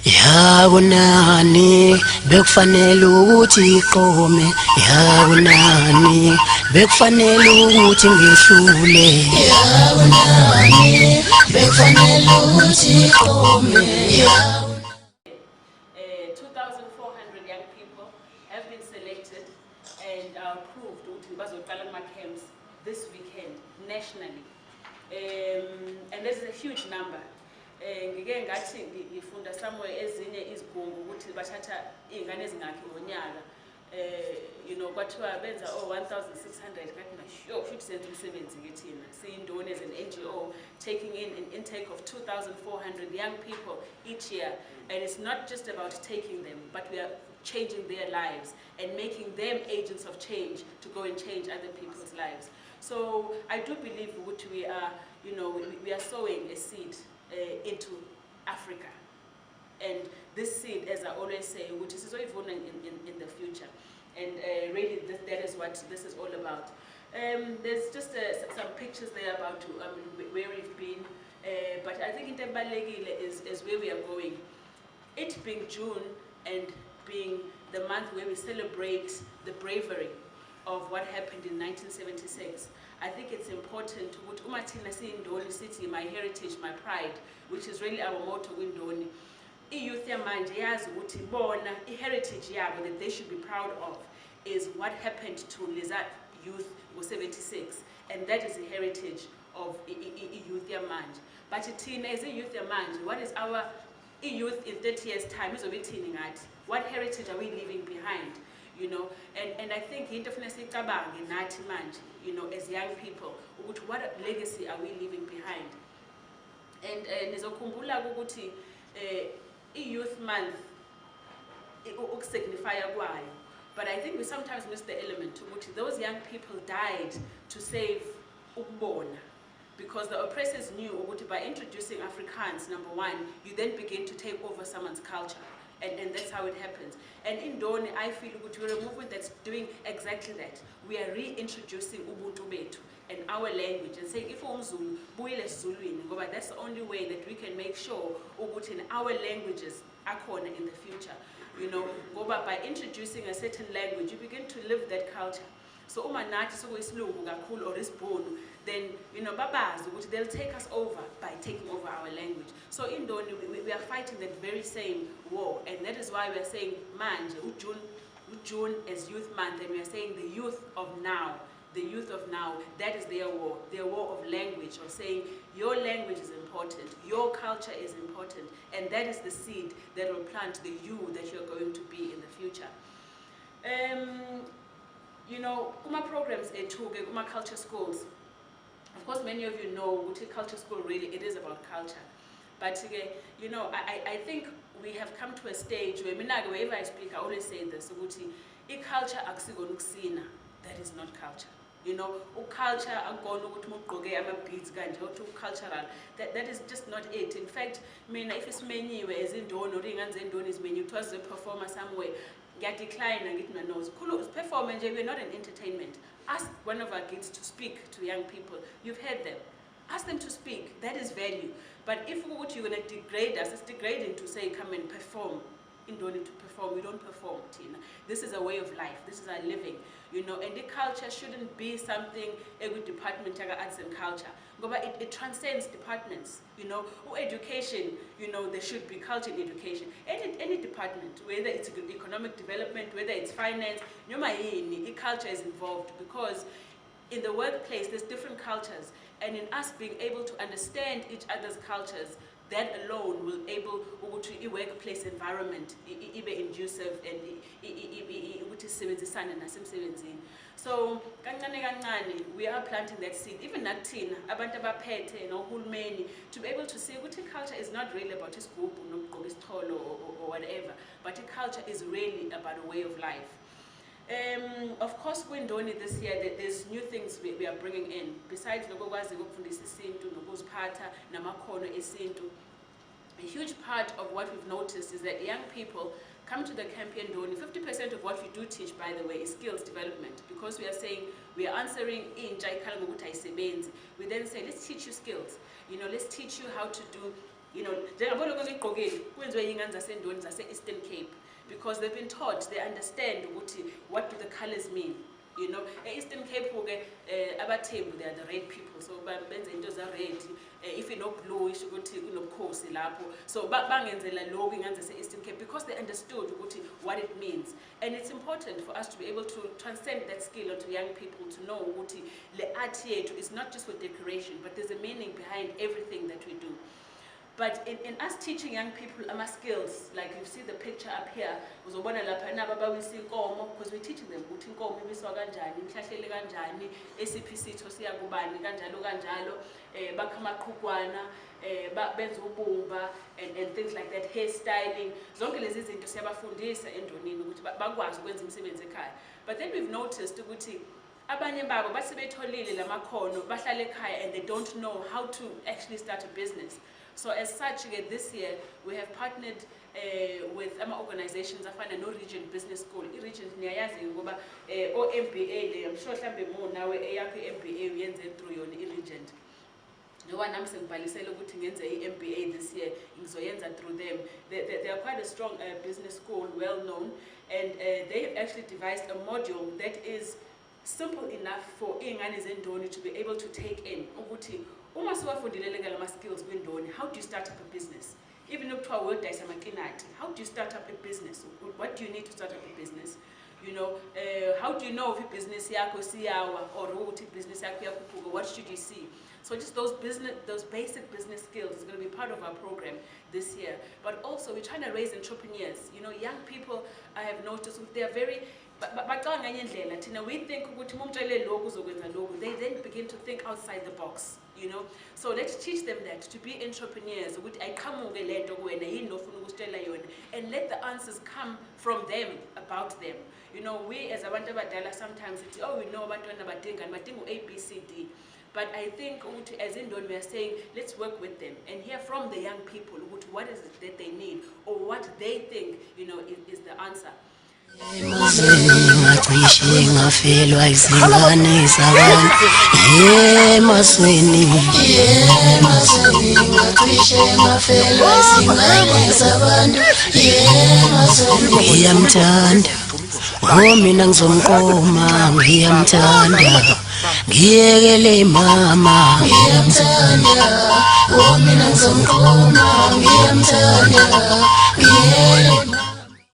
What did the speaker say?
Yakunani bekufanele ukuthi iqome yakunani bekufanele ukuthi ngehlule yakunani bekufanele ukuthi iqome 2,400 young people have been selected and are approved ukuthi bazoqala kuma-camps this weekend nationally. And this is a huge number. Ngike ngathi ngifunda somewhere ezinye izigungu ukuthi bathatha iy'ngane ezingakhi ngonyaka kwathiwa benza 1,600 ngathi sure futhi senza umsebenzi-ke thina siyindoni as an NGO taking in an intake of 2,400 young people each year, and it's not just about taking them, but we are changing their lives and making them agents of change to go and change other people's lives. So I do believe what we are, we are sowing a seed into Africa. And this seed, as I always say, which is so important in the future. And really, that is what this is all about. There's just some pictures there about where we've been. But I think Mthembu is where we are going. It being June and being the month where we celebrate the bravery of what happened in 1976, I think it's important to put Umatina Indoni City, my heritage, my pride, which is really our motto in Indoni. Youth yamanje yazi ukuthi bona heritage yabo that they should be proud of is what happened to Lizard youth ngo-76, and that is the heritage of youth yamanje. But thina as a youth yamanje, what is our youth in 30 years time? What heritage are we leaving behind? And I think into funesi cabange nathi manje, as young people, what legacy are we leaving behind? And nizokhumbula ukuthi Youth Month signify kwayo, but I think we sometimes miss the element to which those young people died to save ukubona, because the oppressors knew ukuthi by introducing Afrikaans, number one, you then begin to take over someone's culture. And that's how it happens. And in Indoni, I feel we're a movement that's doing exactly that. We are reintroducing Ubuntu Betu and our language and saying, if Zulu, but that's the only way that we can make sure in our languages are corner in the future. By introducing a certain language, you begin to live that culture. So umanati so isilungu kakhulu or isibhunu, then babazi ukuthi they'll take us over by taking over our language. So in Indoni we are fighting that very same war, and that is why we are saying manje June as Youth Month, and we are saying the youth of now. The youth of now, that is their war of language, of saying your language is important, your culture is important, and that is the seed that will plant the you that you're going to be in the future. Kuma programs kuma culture schools. Of course, many of you know what culture school really it is about culture. But I think we have come to a stage where whenever I speak, I always say this: culture akusigonukusina. That is not culture. Culture beads cultural. That is just not it. In fact, if it's menu as in Indoni or Indoni is menu, it was a performer somewhere. Get decline and get my nose. Performance, we're not an entertainment. Ask one of our kids to speak to young people. You've heard them. Ask them to speak. That is value. But if what you're going to degrade us, it's degrading to say come and perform. Indoni to perform. We don't perform, Tina. This is a way of life. This is our living. And the culture shouldn't be something a good department arts and culture. But it transcends departments. Education, there should be culture in education. Any department, whether it's economic development, whether it's finance, culture is involved, because in the workplace there's different cultures, and in us being able to understand each other's cultures, that alone will able to a workplace environment be conducive and so we are planting that seed. Even nathina abantu abaphethe nohulumeni to be able to see ukuthi culture is not really about isigubhu nokugqoka isitholo or whatever, but culture is really about a way of life. Of course, Indoni this year, there's new things we are bringing in. Besides nokwazi ukufundisa isintu, nokuziphatha, namakhono esintu, a huge part of what we've noticed is that young people come to the camp in Indoni. 50% of what we do teach, by the way, is skills development, because we are saying we are answering intsha ikhala ngokuthi ayisebenzi. We then say, let's teach you skills. Let's teach you how to do You know, njengabona konke igqokile kwenziwe iy'ngane zaseNdoni zase-Eastern Cape, because they've been taught, they understand ukuthi what do the colors mean. You know, Eastern Cape abaThembu, they are the red people, so benza into za-red. If you know blue, isho ukuthi kunobukhosi lapho. So bangenzela lokho iy'ngane zase-Eastern Cape because they understood ukuthi what it means. And it's important for us to be able to transcend that skill onto young people to know ukuthi le art yethu is not just for decoration, but there's a meaning behind everything that we do. But in us teaching young people our skills, like you see the picture up here, uzobona lapha naba bawisa inkomo, because we're teaching them ukuthi inkomo ibiswa kanjani, imhlahlele kanjani, esiphi isitho siya kubani kanjalo kanjalo, bakha amaqhukwana, benza ubumba and things like that, hairstyling. Zonke lezi zinto siyabafundisa endonini ukuthi bakwazi ukwenza imisebenzi ekhaya. But then we've noticed ukuthi abanye babo basebetholile lamakhono bahlala ekhaya and they don't know how to actually start a business. So as such, this year we have partnered with organizations afana no Region Business School. I-Region niyayazi ngoba o-MBA, I'm sure mhlambe mo nawe eyakho i-MBA uyenze through yona i-Region. No one nami sengibhalisele ukuthi ngenze i-MBA this year, ngizoyenza through them. They are quite a strong business school, well known, and they have actually devised a module that is simple enough for iy'ngane zendoni to be able to take in ukuthi uma siwafundile lama skills kwindoni, how do you start up a business? Even if kuthiwa wedayisa amakinati, how do you start up a business? What do you need to start up a business? You know, how do you know if business yakho siyawa or ukuthi business yakho iyakhuphuka? What should you see? So just those basic business skills is going to be part of our program this year. But also we're trying to raise entrepreneurs. You know, young people, I have noticed, they are very we think they then begin to think outside the box, you know. So let's teach them that, to be entrepreneurs, and let the answers come from them, about them. You know, we as abantu abadala sometimes it's, oh, we know abantwana badinga A, B, C, D. But I think as Indoni we are saying, let's work with them and hear from the young people what is it that they need or what they think, you know, is the answer. Ngacishe ngafelwa izingane zabantu emasweni ngacishe ngafelwa izingane zabantu ngiyamthanda mina ngizomqoma ngiyamthanda ngiyekele mama ngiyamthanda mina ngizomqoma ngiyamthanda ngiyekele